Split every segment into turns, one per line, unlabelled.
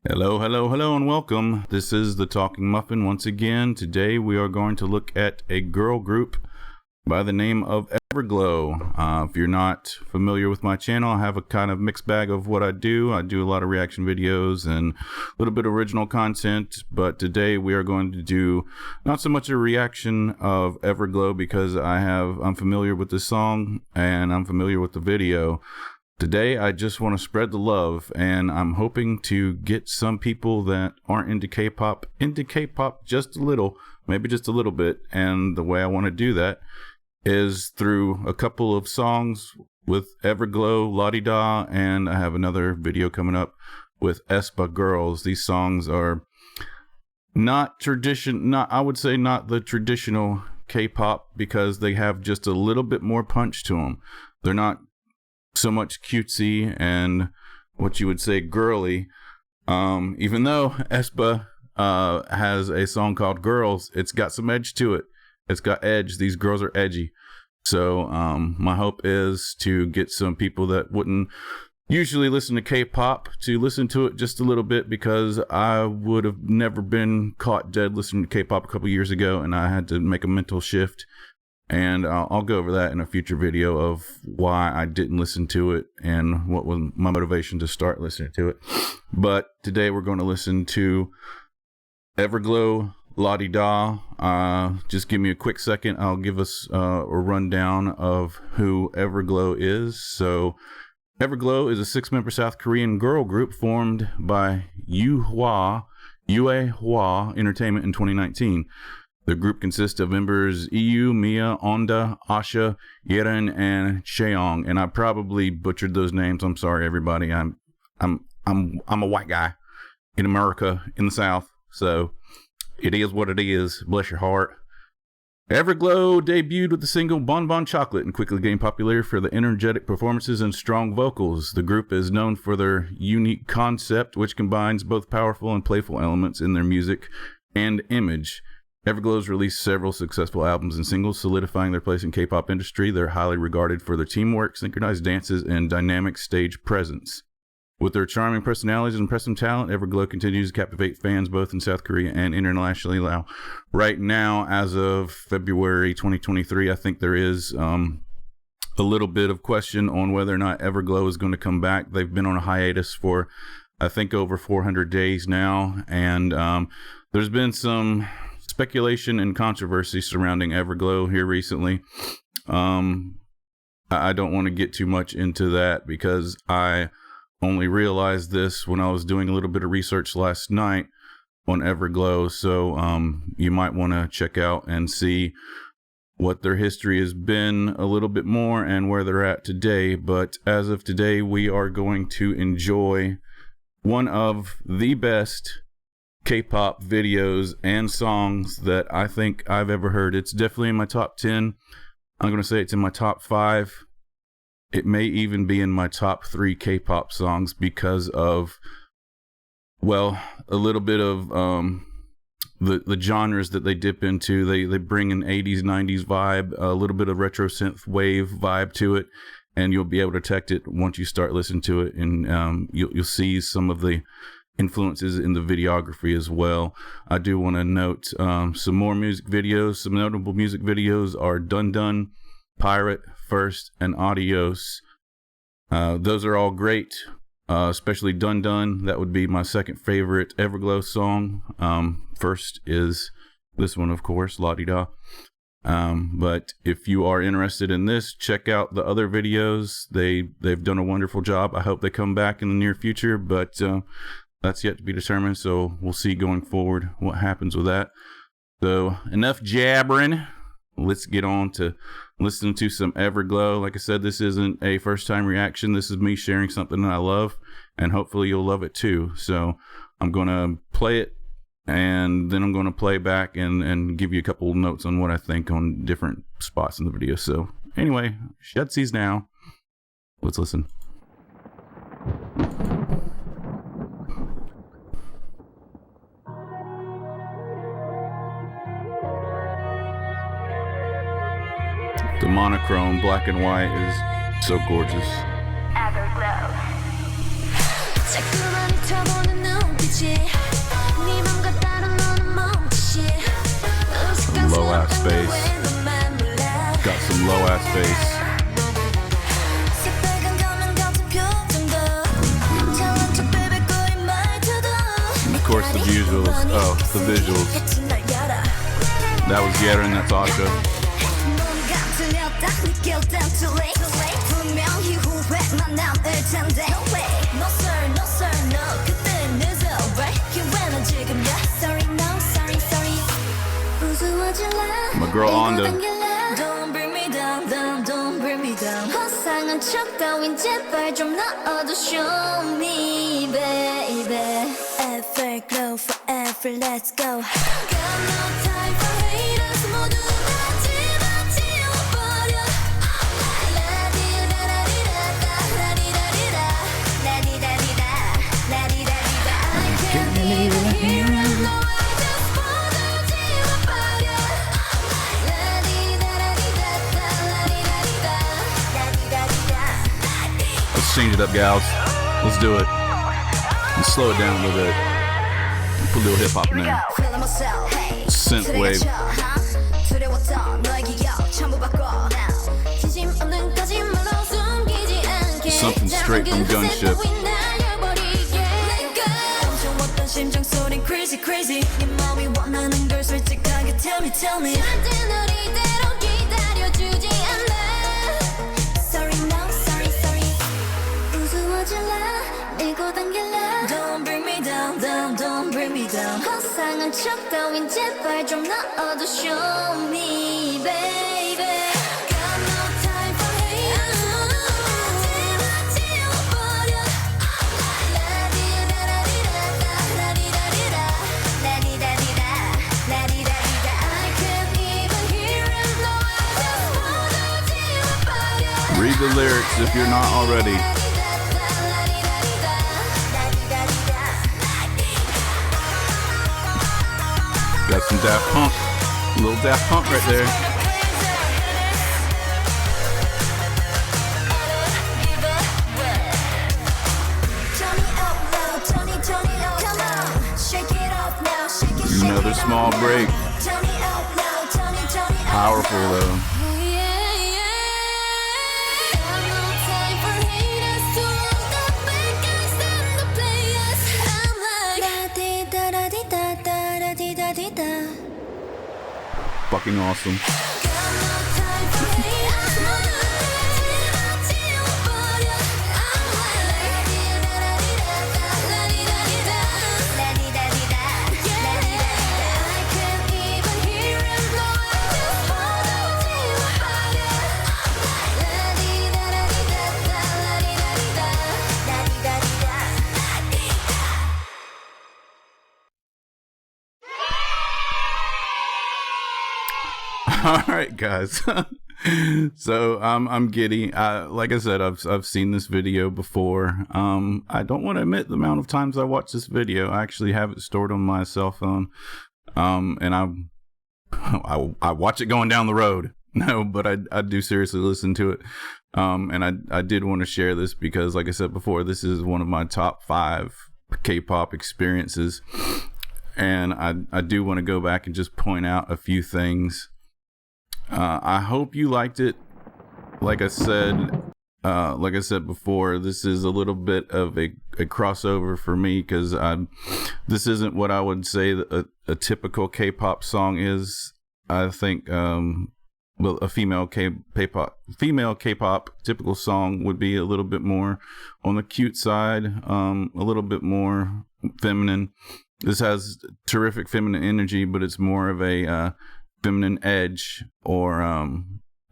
Hello, hello, hello, and welcome. This is the Talking Muffin once again. Today we are going to look at a girl group by the name of Everglow. If you're not familiar with my channel, I have a kind of mixed bag of what I do. I do a lot of reaction videos and a little bit of original content, but today we are going to do not so much a reaction of Everglow because I'm familiar with this song and I'm familiar with the video. Today, I just want to spread the love, and I'm hoping to get some people that aren't into K-pop just a little, maybe just a little bit. And the way I want to do that is through a couple of songs with Everglow, La-Di-Da, and I have another video coming up with aespa Girls. These songs are not I would say not the traditional K-pop because they have just a little bit more punch to them. They're not so much cutesy and what you would say girly, even though aespa has a song called Girls. It's got some edge to it. It's got edge. These girls are edgy. So my hope is to get some people that wouldn't usually listen to K-pop to listen to it just a little bit, because I would have never been caught dead listening to K-pop a couple years ago, and I had to make a mental shift. And I'll go over that in a future video of why I didn't listen to it and what was my motivation to start listening to it. But today we're going to listen to Everglow, La-Di-Da. Just give me a quick second. I'll give us a rundown of who Everglow is. So Everglow is a 6-member South Korean girl group formed by Yue Hwa Entertainment in 2019. The group consists of members EU, Mia, Onda, Asha, Yeren, and Cheong. And I probably butchered those names. I'm sorry, everybody. I'm a white guy in America, in the South. So it is what it is. Bless your heart. Everglow debuted with the single Bon Bon Chocolate and quickly gained popularity for the energetic performances and strong vocals. The group is known for their unique concept, which combines both powerful and playful elements in their music and image. Everglow has released several successful albums and singles, solidifying their place in K-pop industry. They're highly regarded for their teamwork, synchronized dances, and dynamic stage presence. With their charming personalities and impressive talent, Everglow continues to captivate fans both in South Korea and internationally. Now, right now, as of February 2023, I think there is a little bit of question on whether or not Everglow is going to come back. They've been on a hiatus for, I think, over 400 days now, and there's been some speculation and controversy surrounding Everglow here recently. I don't want to get too much into that because I only realized this when I was doing a little bit of research last night on Everglow. So you might want to check out and see what their history has been a little bit more and where they're at today. But as of today, we are going to enjoy one of the best K-pop videos and songs that I think I've ever heard. It's definitely in my top 10. I'm going to say it's in my top 5. It may even be in my top 3 K-pop songs because of, well, a little bit of the genres that they dip into. They bring an 80s, 90s vibe, a little bit of retro synth wave vibe to it, and you'll be able to detect it once you start listening to it, and you'll see some of the influences in the videography as well. I do want to note some more music videos. Some notable music videos are Dun Dun, Pirate, First, and Adios. Those are all great, especially Dun Dun. That would be my second favorite Everglow song. First is this one, of course, La-Di-Da. But if you are interested in this, check out the other videos. They've done a wonderful job. I hope they come back in the near future, but that's yet to be determined, so we'll see going forward what happens with that. So enough jabbering. Let's get on to listening to some Everglow. Like I said, this isn't a first-time reaction. This is me sharing something that I love, and hopefully you'll love it too. So I'm going to play it, and then I'm going to play back and give you a couple of notes on what I think on different spots in the video. So anyway, shudsies now. Let's listen. The monochrome black and white is so gorgeous.
Everglow.
got space, got some low ass bass. And of course the visuals. Oh, the visuals. That was Yetter and that's Asha. My girl Onda.
Don't bring me down, don't bring me down. 허상한 척 따윈 제발 좀 넣어도 show me, baby. Everglow forever, let's go. Got no time for haters, 모두 다 집어버려. 라디라디라다, 라디라디라, 라디라디라, 라디라디라. I can't even hear it, no, I just wanna 집어버려. 라디라디라다, 라디라디라, 라디라디라.
Let's change it up, gals. Let's do it. Let's slow it down a little bit. Put a little hip hop in there. Synth wave. Something straight from Gunship.
Tell me. Don't bring me down, don't bring me down. 허상한 척 따윈 제발 좀 넣어도 show me, baby. Got no time for haters, 모두 다 지워버려. 라디라디라다, 라디라디라, 라디라디라, 라디라디라. I can't even hear it, no, I just wanna 지워버려.
Read the lyrics if you're not already. Got some Daft Punk. A little Daft Punk right there. Another small break. Powerful though. Fucking awesome. All right, guys. So I'm giddy. Like I said, I've seen this video before. I don't want to admit the amount of times I watched this video. I actually have it stored on my cell phone. And I watch it going down the road. No, but I do seriously listen to it. And I did want to share this because, like I said before, this is one of my top 5 K-pop experiences. And I do want to go back and just point out a few things. I hope you liked it. Like I said before, this is a little bit of a crossover for me because this isn't what I would say a typical K-pop song is. I think well, a female K-pop typical song would be a little bit more on the cute side, a little bit more feminine. This has terrific feminine energy, but it's more of a feminine edge, or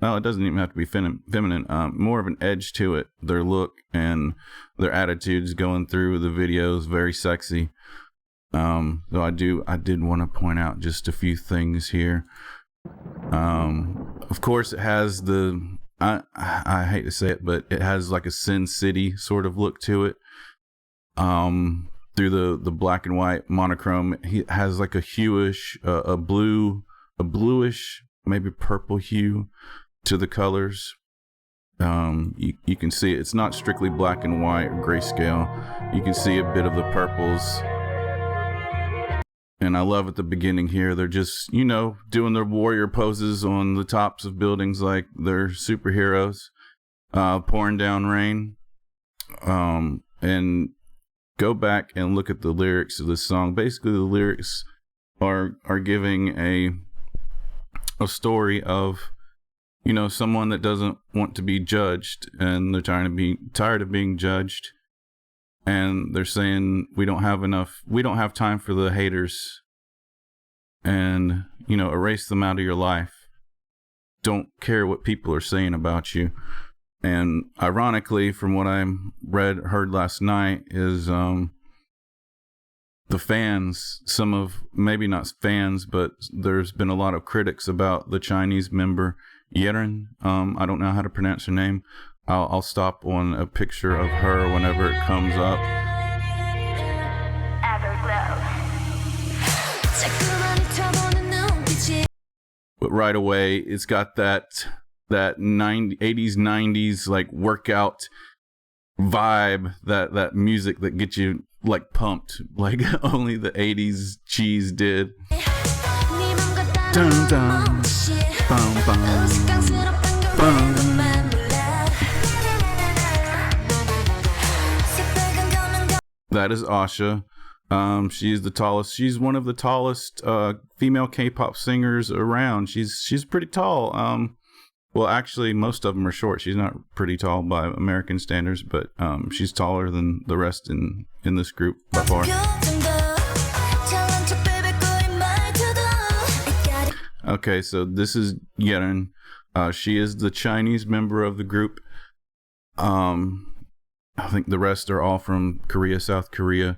well, it doesn't even have to be feminine. More of an edge to it. Their look and their attitudes going through the videos, very sexy. So I did want to point out just a few things here. Of course, it has the I hate to say it, but it has like a Sin City sort of look to it. Through the black and white monochrome, he has like a hueish, a bluish, maybe purple hue to the colors. You can see it's not strictly black and white or grayscale. You can see a bit of the purples And I love at the beginning here, they're just, you know, doing their warrior poses on the tops of buildings like they're superheroes, pouring down rain. And go back and look at the lyrics of this song. Basically, the lyrics are giving a story of, you know, someone that doesn't want to be judged, and they're tired of being judged. And they're saying we don't have time for the haters, and, you know, erase them out of your life. Don't care what people are saying about you. And ironically, from what I heard last night, is the fans, maybe not fans, but there's been a lot of critics about the Chinese member Yerin. I don't know how to pronounce her name. I'll stop on a picture of her whenever it comes up.
Everglow.
But right away, it's got that 80s, 90s like workout vibe, that music that gets you like pumped, like only the 80s cheese did. Dun, dun, bum, bum, bum. That is Asha. She's the tallest. She's one of the tallest female K-pop singers around. She's pretty tall. Well, actually, most of them are short. She's not pretty tall by American standards, but she's taller than the rest in this group by far. Okay, so this is Yerin. She is the Chinese member of the group. I think the rest are all from Korea, South Korea.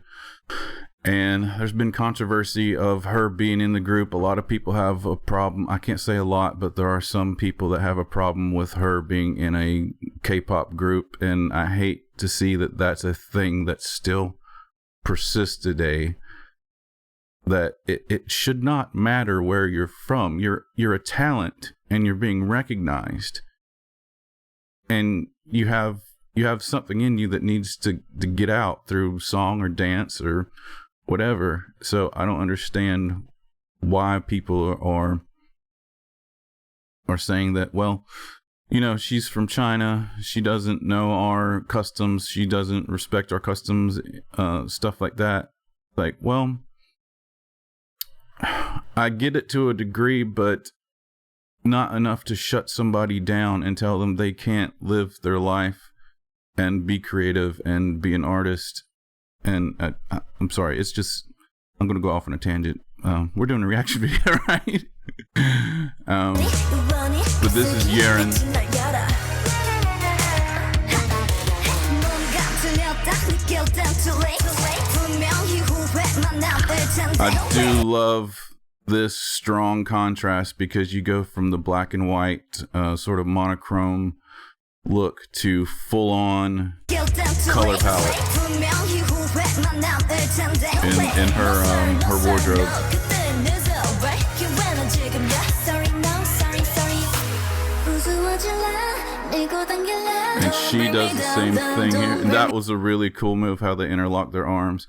And there's been controversy of her being in the group. A lot of people have a problem. I can't say a lot, but there are some people that have a problem with her being in a K-pop group. And I hate to see that that's a thing that still persists today. That it should not matter where you're from. You're a talent and you're being recognized. And you have something in you that needs to get out through song or dance or whatever. So I don't understand why people are saying that, well, you know, she's from China. She doesn't know our customs. She doesn't respect our customs, stuff like that. Like, well, I get it to a degree, but not enough to shut somebody down and tell them they can't live their life and be creative and be an artist. And I'm sorry, it's just, I'm going to go off on a tangent. We're doing a reaction video, right? But this is Yerin. I do love this strong contrast because you go from the black and white sort of monochrome look to full-on color palette in her wardrobe. And she does the same thing here. And that was a really cool move, how they interlock their arms.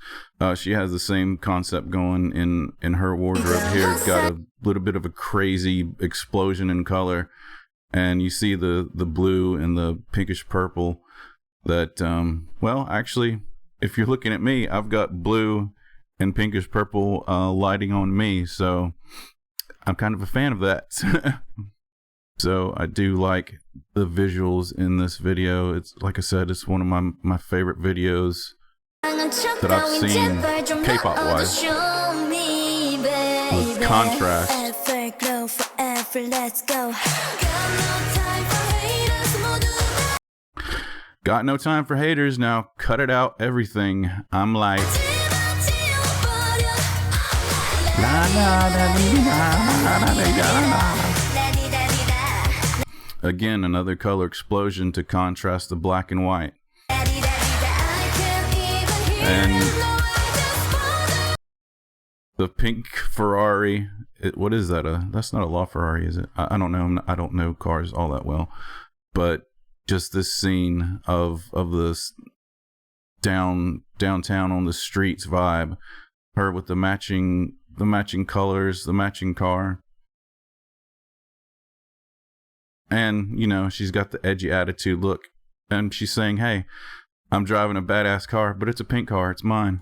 She has the same concept going in her wardrobe here. It's got a little bit of a crazy explosion in color. And you see the blue and the pinkish purple that, well, actually, if you're looking at me, I've got blue and pinkish purple lighting on me. So I'm kind of a fan of that. So I do like the visuals in this video. It's, like I said, it's one of my favorite videos that I've seen K-pop wise. The contrast.
Everglow forever, let's go.
Got no time for haters, now cut it out, everything. I'm like, again, another color explosion to contrast the black and white. And the pink Ferrari, what is that? That's not a LaFerrari, is it? I don't know. I don't know cars all that well, but just this scene of this downtown on the streets vibe, her with the matching matching colors, the matching car. And, you know, she's got the edgy attitude look. And she's saying, hey, I'm driving a badass car, but it's a pink car. It's mine.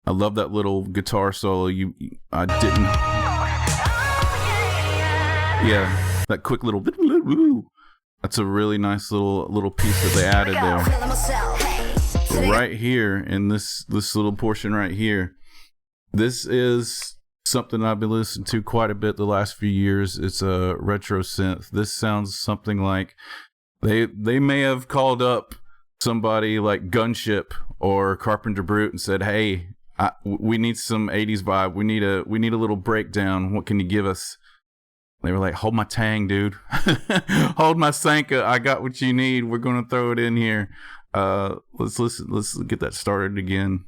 I love that little guitar solo. I didn't. Yeah, that quick little. That's a really nice little piece that they added there. But right here in this little portion right here, this is something I've been listening to quite a bit the last few years. It's a retro synth. This sounds something like they may have called up somebody like Gunship or Carpenter Brute and said, hey, we need some 80s vibe. We need a little breakdown. What can you give us? They were like, hold my tang, dude. Hold my Sanka. I got what you need. We're going to throw it in here. Let's listen. Let's get that started again.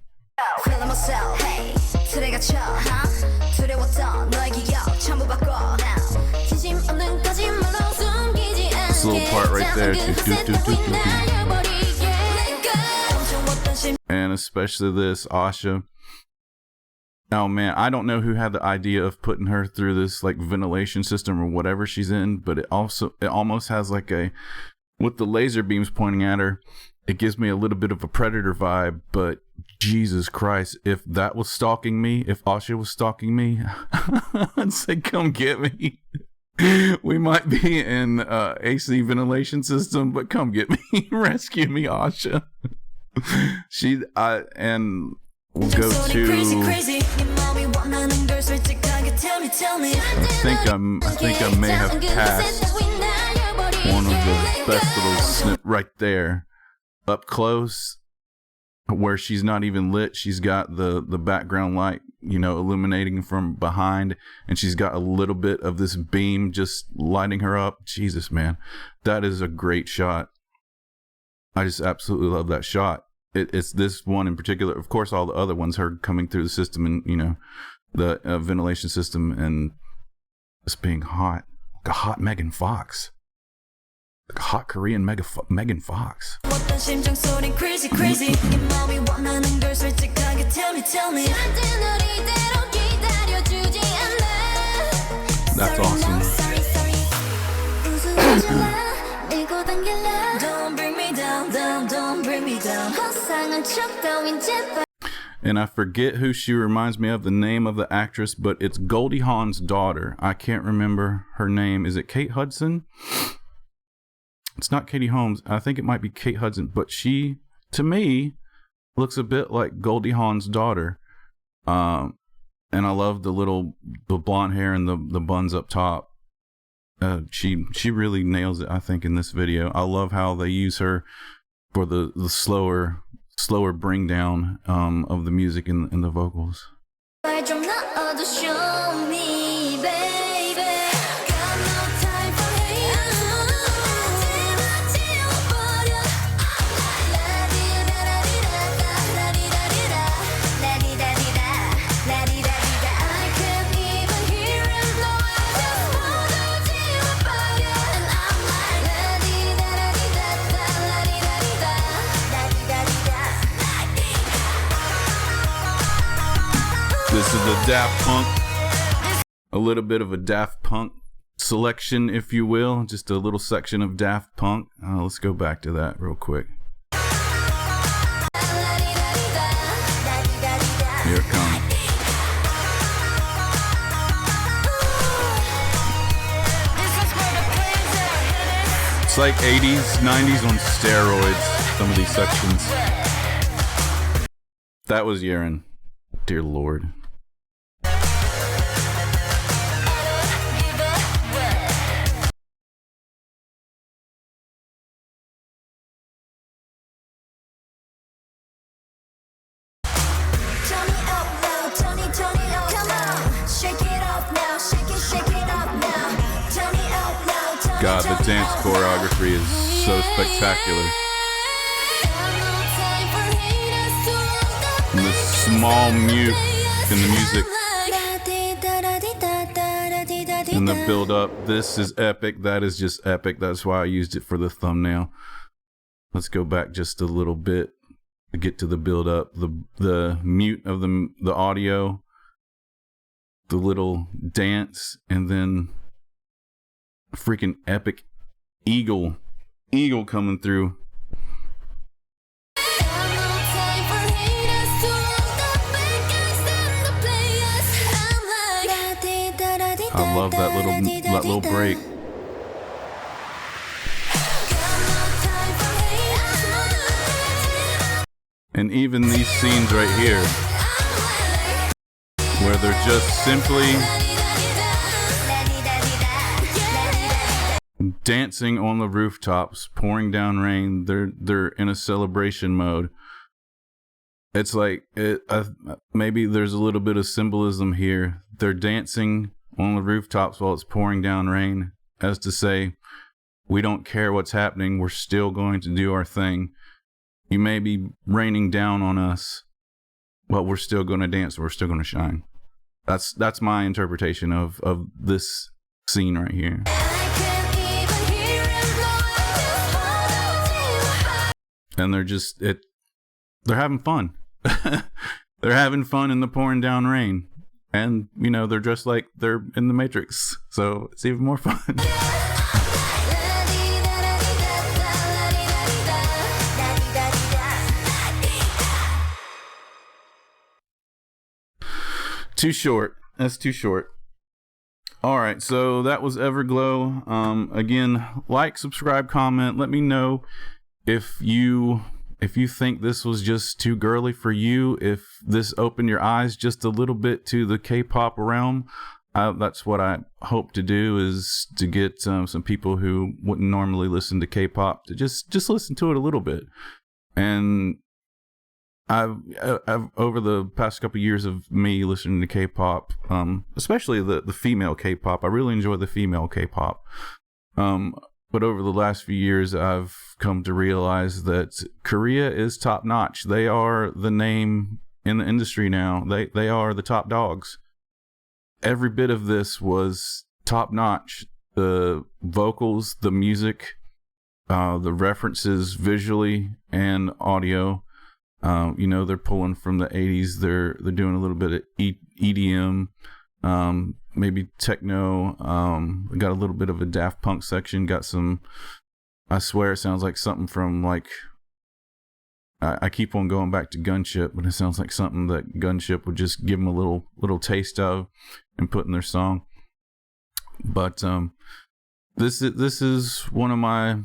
This little part right there. And especially this, Asha. Oh man, I don't know who had the idea of putting her through this like ventilation system or whatever she's in, but it almost has like with the laser beams pointing at her, it gives me a little bit of a Predator vibe. But Jesus Christ, if that was stalking me, if Asha was stalking me, I'd say come get me. We might be in AC ventilation system, but come get me. Rescue me, Asha. And we'll go to. I think I may have passed one of the best little snip right there, up close, where she's not even lit. She's got the background light, you know, illuminating from behind, and she's got a little bit of this beam just lighting her up. Jesus, man, that is a great shot. I just absolutely love that shot. It's this one in particular. Of course, all the other ones, her coming through the system and, you know, the ventilation system and just being hot. Like a hot Megan Fox. Like a hot Korean Megan Fox. That's awesome. Don't bring me down, don't bring me down. And I forget who she reminds me of, the name of the actress, but it's Goldie Hawn's daughter. I can't remember her name. Is it Kate Hudson? It's not Katie Holmes. I think it might be Kate Hudson, but she, to me, looks a bit like Goldie Hawn's daughter. And I love the blonde hair and the buns up top. She really nails it, I think, in this video. I love how they use her for the slower bring down of the music and the vocals. This is a Daft Punk, a little bit of a Daft Punk selection, if you will. Just a little section of Daft Punk. Let's go back to that real quick. Here it comes. It's like 80s, 90s on steroids, some of these sections. That was Yeren. Dear Lord. God, the dance choreography is so spectacular. And the small mute in the music. And the build up, this is epic. That is just epic. That's why I used it for the thumbnail. Let's go back just a little bit to get to the build up. The mute of the audio, the little dance, and then a freaking epic eagle coming through. I love that little break. And even these scenes right here, where they're just simply dancing on the rooftops, pouring down rain. They're in a celebration mode. It's like maybe there's a little bit of symbolism here. They're dancing on the rooftops while it's pouring down rain, as to say, we don't care what's happening. We're still going to do our thing. You may be raining down on us, but we're still going to dance. We're still going to shine. That's my interpretation of this scene right here. And they're having fun. They're having fun in the pouring down rain. And, you know, they're dressed like they're in the Matrix. So it's even more fun. Too short. That's too short. All right. So that was Everglow. Again, like, subscribe, comment. Let me know if you think this was just too girly for you, if this opened your eyes just a little bit to the K-pop realm. That's what I hope to do, is to get some people who wouldn't normally listen to K-pop to just listen to it a little bit. And I've over the past couple of years of me listening to K-pop, especially the female K-pop, I really enjoy the female K-pop. But over the last few years, I've come to realize that Korea is top notch. They are the name in the industry now. They are the top dogs. Every bit of this was top notch. The vocals, the music, the references visually and audio. You know, they're pulling from the 80s. They're doing a little bit of EDM. Maybe techno. Got a little bit of a Daft Punk section. Got some, I swear it sounds like something from, like, I keep on going back to Gunship, but it sounds like something that Gunship would just give them a little taste of and put in their song. But this is one of my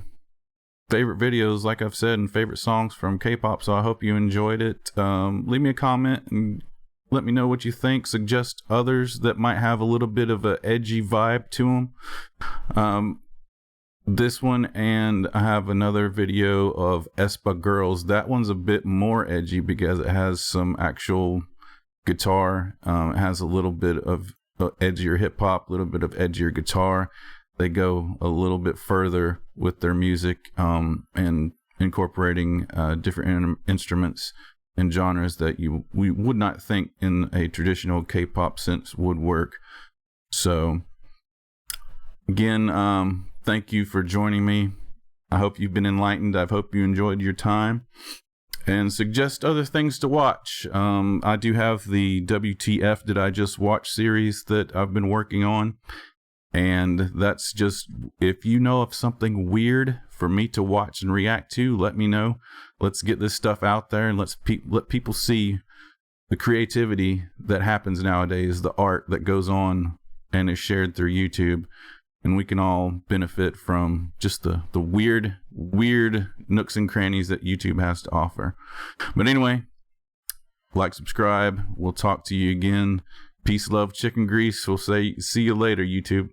favorite videos, like I've said, and favorite songs from K-pop. So I hope you enjoyed it. Leave me a comment and let me know what you think. Suggest others that might have a little bit of an edgy vibe to them. This one, and I have another video of aespa Girls. That one's a bit more edgy because it has some actual guitar. It has a little bit of edgier hip hop, a little bit of edgier guitar. They go a little bit further with their music, and incorporating different instruments and genres that we would not think in a traditional K-pop sense would work. So again, thank you for joining me. I hope you've been enlightened. I hope you enjoyed your time, and suggest other things to watch. I do have the WTF Did I Just Watch series that I've been working on. And that's just, if you know of something weird for me to watch and react to, let me know. Let's get this stuff out there, and let people see the creativity that happens nowadays, the art that goes on and is shared through YouTube. And we can all benefit from just the weird nooks and crannies that YouTube has to offer. But anyway, like, subscribe. We'll talk to you again. Peace, love, chicken grease. We'll see you later, YouTube.